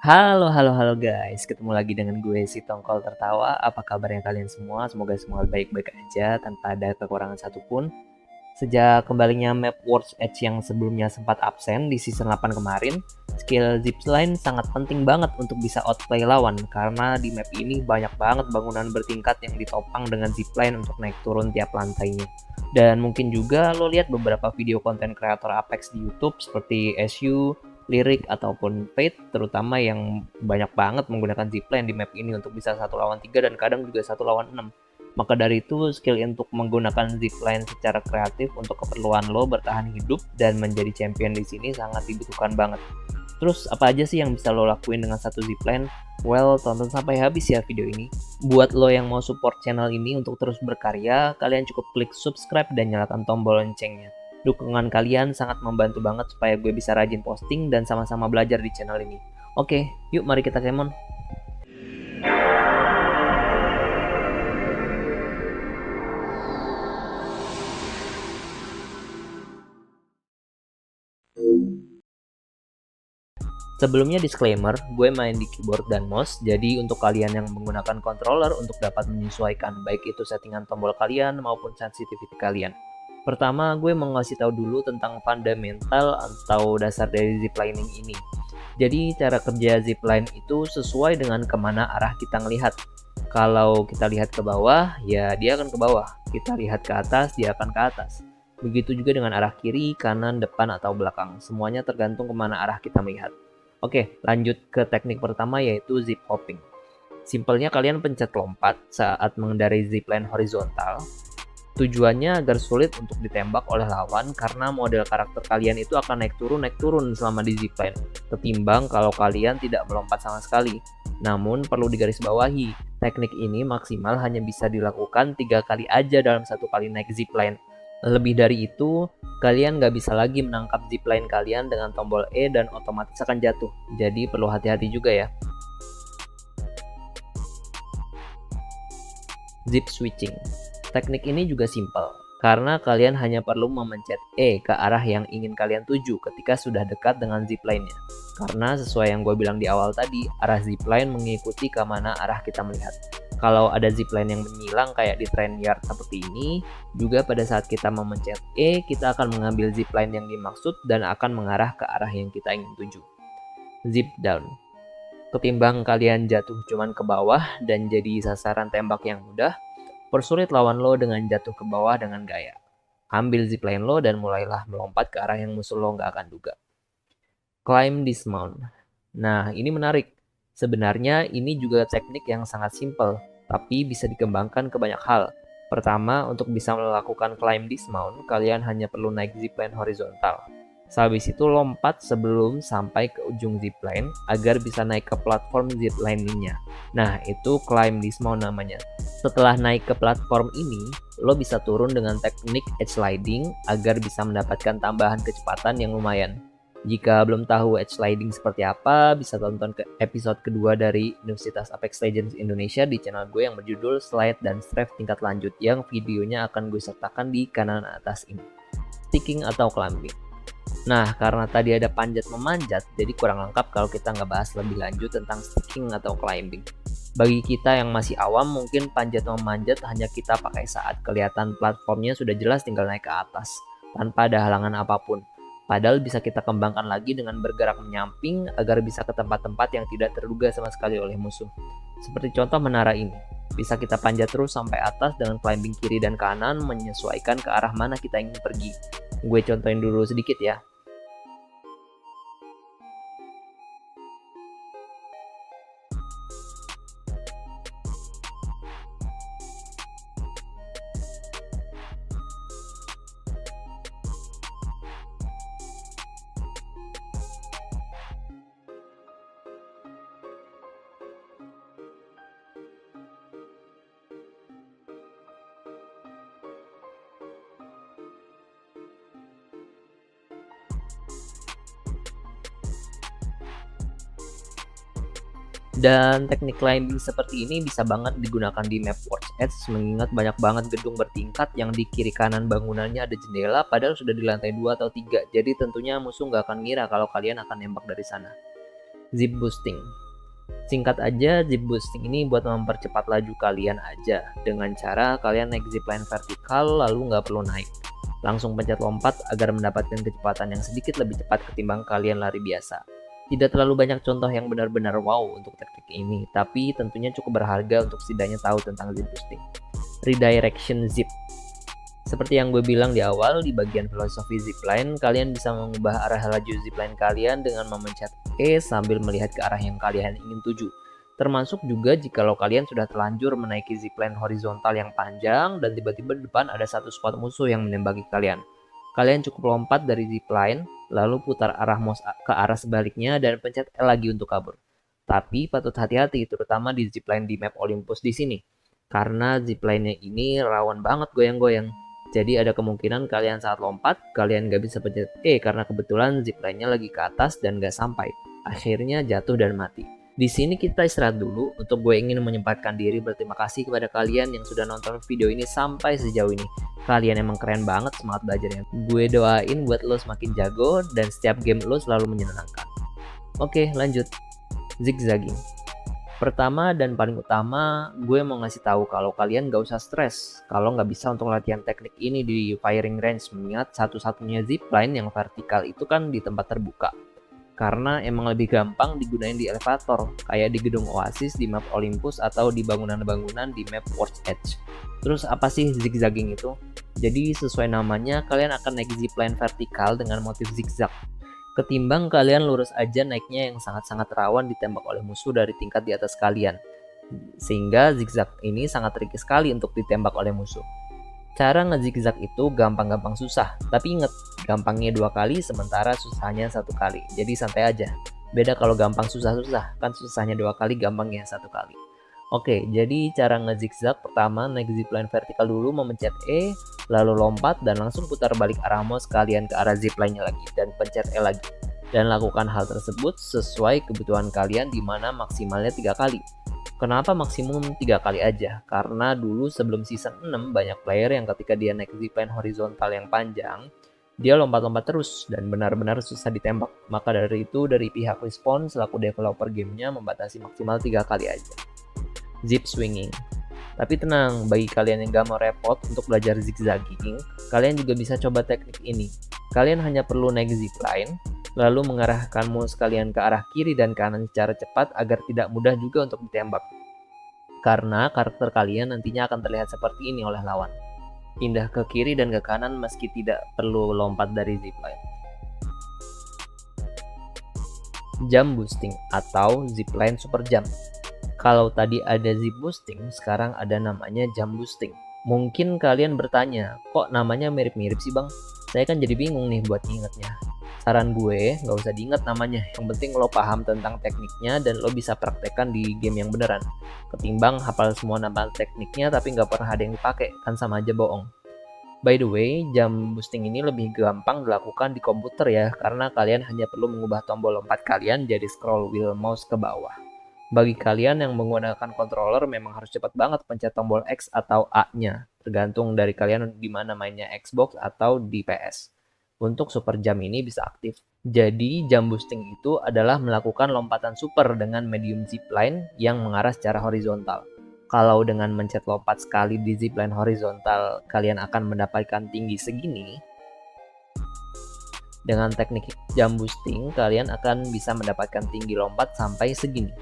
Halo halo halo guys, ketemu lagi dengan gue si Tongkol Tertawa. Apa kabarnya kalian semua? Semoga semua baik-baik aja tanpa ada kekurangan satupun. Sejak kembalinya map World's Edge yang sebelumnya sempat absen di season 8 kemarin, skill zipline sangat penting banget untuk bisa outplay lawan karena di map ini banyak banget bangunan bertingkat yang ditopang dengan zipline untuk naik turun tiap lantainya. Dan mungkin juga lo lihat beberapa video konten kreator Apex di YouTube seperti SU, Lyric ataupun Fate terutama yang banyak banget menggunakan zipline di map ini untuk bisa 1 lawan 3 dan kadang juga 1 lawan 6. Maka dari itu, skill untuk menggunakan zipline secara kreatif untuk keperluan lo bertahan hidup dan menjadi champion di sini sangat dibutuhkan banget. Terus apa aja sih yang bisa lo lakuin dengan satu zipline? Well, tonton sampai habis ya video ini. Buat lo yang mau support channel ini untuk terus berkarya, kalian cukup klik subscribe dan nyalakan tombol loncengnya. Dukungan kalian sangat membantu banget supaya gue bisa rajin posting dan sama-sama belajar di channel ini. Oke, yuk mari kita kemon. Sebelumnya disclaimer, gue main di keyboard dan mouse, jadi untuk kalian yang menggunakan controller untuk dapat menyesuaikan baik itu settingan tombol kalian maupun sensitivity kalian. Pertama, gue mau ngasih tahu dulu tentang fundamental atau dasar dari ziplining ini. Jadi cara kerja zipline itu sesuai dengan kemana arah kita ngelihat. Kalau kita lihat ke bawah, ya dia akan ke bawah. Kita lihat ke atas, dia akan ke atas. Begitu juga dengan arah kiri, kanan, depan, atau belakang. Semuanya tergantung kemana arah kita melihat. Oke, lanjut ke teknik pertama yaitu zip hopping. Simpelnya kalian pencet lompat saat mengendarai zipline horizontal. Tujuannya agar sulit untuk ditembak oleh lawan karena model karakter kalian itu akan naik turun selama di zipline, ketimbang kalau kalian tidak melompat sama sekali. Namun perlu digarisbawahi, teknik ini maksimal hanya bisa dilakukan 3 kali aja dalam 1 kali naik zipline. Lebih dari itu, kalian nggak bisa lagi menangkap zipline kalian dengan tombol E dan otomatis akan jatuh. Jadi perlu hati-hati juga ya. Zip switching. Teknik ini juga simpel, karena kalian hanya perlu memencet E ke arah yang ingin kalian tuju ketika sudah dekat dengan zipline-nya. Karena sesuai yang gue bilang di awal tadi, arah zipline mengikuti kemana arah kita melihat. Kalau ada zipline yang menyilang kayak di train yard seperti ini, juga pada saat kita memencet E, kita akan mengambil zipline yang dimaksud dan akan mengarah ke arah yang kita ingin tuju. Zip down. Ketimbang kalian jatuh cuman ke bawah dan jadi sasaran tembak yang mudah, persulit lawan lo dengan jatuh ke bawah dengan gaya. Ambil zipline lo dan mulailah melompat ke arah yang musuh lo nggak akan duga. Climb dismount. Nah, ini menarik. Sebenarnya ini juga teknik yang sangat simpel, tapi bisa dikembangkan ke banyak hal. Pertama, untuk bisa melakukan climb dismount, kalian hanya perlu naik zipline horizontal. Sehabis itu lompat sebelum sampai ke ujung zipline agar bisa naik ke platform zipline-nya. Nah, itu climb dismount namanya. Setelah naik ke platform ini, lo bisa turun dengan teknik edge sliding agar bisa mendapatkan tambahan kecepatan yang lumayan. Jika belum tahu edge sliding seperti apa, bisa tonton ke episode kedua dari Universitas Apex Legends Indonesia di channel gue yang berjudul Slide dan Strafe tingkat lanjut, yang videonya akan gue sertakan di kanan atas ini. Sticking atau climbing. Nah, karena tadi ada panjat memanjat, jadi kurang lengkap kalau kita nggak bahas lebih lanjut tentang sticking atau climbing. Bagi kita yang masih awam, mungkin panjat memanjat hanya kita pakai saat kelihatan platformnya sudah jelas tinggal naik ke atas, tanpa ada halangan apapun. Padahal bisa kita kembangkan lagi dengan bergerak menyamping agar bisa ke tempat-tempat yang tidak terduga sama sekali oleh musuh. Seperti contoh menara ini. Bisa kita panjat terus sampai atas dengan climbing kiri dan kanan menyesuaikan ke arah mana kita ingin pergi. Gue contohin dulu sedikit ya. Dan teknik climbing seperti ini bisa banget digunakan di map World's Edge mengingat banyak banget gedung bertingkat yang di kiri kanan bangunannya ada jendela padahal sudah di lantai 2 atau 3. Jadi tentunya musuh nggak akan ngira kalau kalian akan nembak dari sana. Zip boosting. Singkat aja, zip boosting ini buat mempercepat laju kalian aja dengan cara kalian naik zipline vertikal lalu nggak perlu naik. Langsung pencet lompat agar mendapatkan kecepatan yang sedikit lebih cepat ketimbang kalian lari biasa. Tidak terlalu banyak contoh yang benar-benar wow untuk teknik ini, tapi tentunya cukup berharga untuk setidaknya tahu tentang zip boosting. Redirection zip. Seperti yang gue bilang di awal, di bagian filosofi zipline, kalian bisa mengubah arah laju zipline kalian dengan memencet E sambil melihat ke arah yang kalian ingin tuju. Termasuk juga jikalau kalian sudah terlanjur menaiki zipline horizontal yang panjang dan tiba-tiba di depan ada satu squad musuh yang menembaki kalian. Kalian cukup lompat dari zipline, lalu putar arah mouse ke arah sebaliknya dan pencet L lagi untuk kabur. Tapi patut hati-hati, terutama di zipline di map Olympus di sini. Karena zipline-nya ini rawan banget goyang-goyang. Jadi ada kemungkinan kalian saat lompat, kalian gak bisa pencet E karena kebetulan zipline-nya lagi ke atas dan gak sampai. Akhirnya jatuh dan mati. Di sini kita istirahat dulu. Untuk gue ingin menyempatkan diri berterima kasih kepada kalian yang sudah nonton video ini sampai sejauh ini. Kalian emang keren banget, semangat belajarnya. Gue doain buat lo semakin jago dan setiap game lo selalu menyenangkan. Oke, lanjut. Zigzagging. Pertama dan paling utama, gue mau ngasih tahu kalau kalian gak usah stres kalau nggak bisa untuk latihan teknik ini di firing range, mengingat satu-satunya zipline yang vertikal itu kan di tempat terbuka. Karena emang lebih gampang digunain di elevator, kayak di gedung Oasis di map Olympus atau di bangunan-bangunan di map World's Edge. Terus apa sih zigzagging itu? Jadi sesuai namanya, kalian akan naik zipline vertikal dengan motif zigzag. Ketimbang kalian lurus aja naiknya yang sangat-sangat rawan ditembak oleh musuh dari tingkat di atas kalian. Sehingga zigzag ini sangat tricky sekali untuk ditembak oleh musuh. Cara ngezigzag itu gampang-gampang susah, tapi inget, gampangnya 2 kali sementara susahnya 1 kali. Jadi santai aja. Beda kalau gampang susah-susah, kan susahnya 2 kali, gampangnya 1 kali. Oke, jadi cara ngezigzag pertama naik zipline vertikal dulu, memencet E, lalu lompat dan langsung putar balik arah mouse kalian ke arah zipline-nya lagi dan pencet E lagi. Dan lakukan hal tersebut sesuai kebutuhan kalian di mana maksimalnya 3 kali. Kenapa maksimum 3 kali aja? Karena dulu sebelum season 6 banyak player yang ketika dia naik zipline horizontal yang panjang, dia lompat-lompat terus dan benar-benar susah ditembak. Maka dari itu dari pihak Respawn selaku developer gamenya membatasi maksimal 3 kali aja. Zip swinging. Tapi tenang, bagi kalian yang gak mau repot untuk belajar zigzagging, kalian juga bisa coba teknik ini. Kalian hanya perlu naik zipline, lalu mengarahkan mouse kalian ke arah kiri dan kanan secara cepat agar tidak mudah juga untuk ditembak. Karena karakter kalian nantinya akan terlihat seperti ini oleh lawan. Pindah ke kiri dan ke kanan meski tidak perlu lompat dari zipline. Jump boosting atau zipline super jump. Kalau tadi ada zip boosting, sekarang ada namanya jump boosting. Mungkin kalian bertanya, kok namanya mirip-mirip sih bang? Saya kan jadi bingung nih buat ingetnya. Saran gue, nggak usah diinget namanya. Yang penting lo paham tentang tekniknya dan lo bisa praktekkan di game yang beneran. Ketimbang hafal semua nama tekniknya tapi nggak pernah ada yang dipakai, kan sama aja bohong. By the way, jump boosting ini lebih gampang dilakukan di komputer ya, karena kalian hanya perlu mengubah tombol lompat kalian jadi scroll wheel mouse ke bawah. Bagi kalian yang menggunakan controller memang harus cepat banget pencet tombol X atau A-nya, tergantung dari kalian di mana mainnya Xbox atau di PS. Untuk super jump ini bisa aktif. Jadi jump boosting itu adalah melakukan lompatan super dengan medium zipline yang mengarah secara horizontal. Kalau dengan mencet lompat sekali di zipline horizontal kalian akan mendapatkan tinggi segini, dengan teknik jump boosting kalian akan bisa mendapatkan tinggi lompat sampai segini.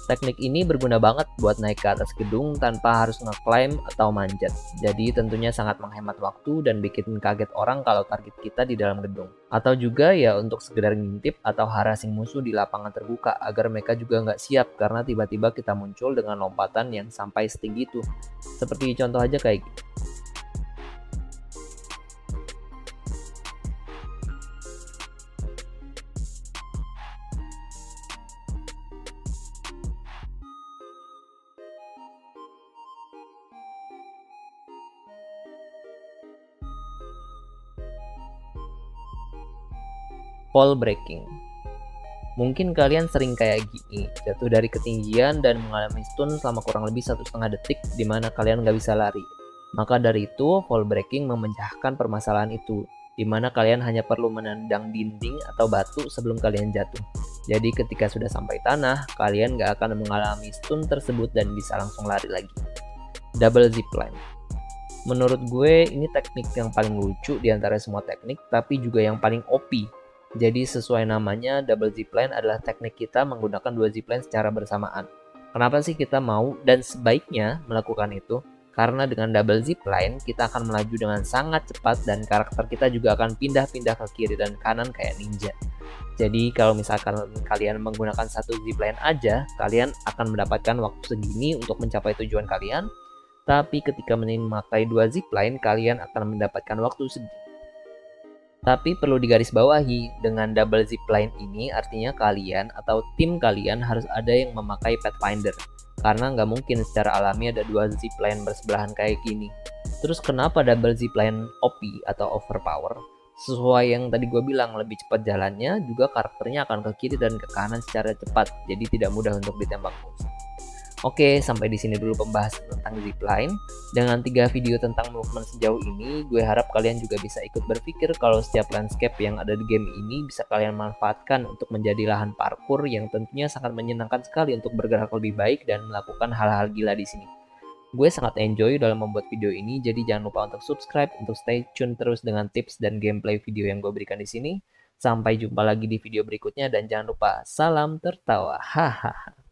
Teknik ini berguna banget buat naik ke atas gedung tanpa harus ngeclimb atau manjat. Jadi tentunya sangat menghemat waktu dan bikin kaget orang kalau target kita di dalam gedung. Atau juga ya untuk sekedar ngintip atau harassing musuh di lapangan terbuka agar mereka juga nggak siap karena tiba-tiba kita muncul dengan lompatan yang sampai setinggi itu. Seperti contoh aja kayak gitu. Fall breaking. Mungkin kalian sering kayak gini, jatuh dari ketinggian dan mengalami stun selama kurang lebih 1,5 detik di mana kalian nggak bisa lari. Maka dari itu, fall breaking memecahkan permasalahan itu, di mana kalian hanya perlu menendang dinding atau batu sebelum kalian jatuh. Jadi ketika sudah sampai tanah, kalian nggak akan mengalami stun tersebut dan bisa langsung lari lagi. Double zipline. Menurut gue ini teknik yang paling lucu di antara semua teknik, tapi juga yang paling OP. Jadi sesuai namanya, double zipline adalah teknik kita menggunakan dua zipline secara bersamaan. Kenapa sih kita mau dan sebaiknya melakukan itu? Karena dengan double zipline, kita akan melaju dengan sangat cepat dan karakter kita juga akan pindah-pindah ke kiri dan kanan kayak ninja. Jadi kalau misalkan kalian menggunakan satu zipline aja, kalian akan mendapatkan waktu segini untuk mencapai tujuan kalian. Tapi ketika memakai dua zipline, kalian akan mendapatkan waktu segini. Tapi perlu digarisbawahi, dengan double zipline ini artinya kalian atau tim kalian harus ada yang memakai Pathfinder. Karena nggak mungkin secara alami ada dua zipline bersebelahan kayak gini. Terus kenapa double zipline OP atau overpower? Sesuai yang tadi gue bilang, lebih cepat jalannya, juga karakternya akan ke kiri dan ke kanan secara cepat, jadi tidak mudah untuk ditembak musuh. Oke, sampai di sini dulu pembahasan tentang zipline. Dengan 3 video tentang movement sejauh ini, gue harap kalian juga bisa ikut berpikir kalau setiap landscape yang ada di game ini bisa kalian manfaatkan untuk menjadi lahan parkour yang tentunya sangat menyenangkan sekali untuk bergerak lebih baik dan melakukan hal-hal gila di sini. Gue sangat enjoy dalam membuat video ini, jadi jangan lupa untuk subscribe untuk stay tune terus dengan tips dan gameplay video yang gue berikan di sini. Sampai jumpa lagi di video berikutnya dan jangan lupa salam tertawa. Hahaha.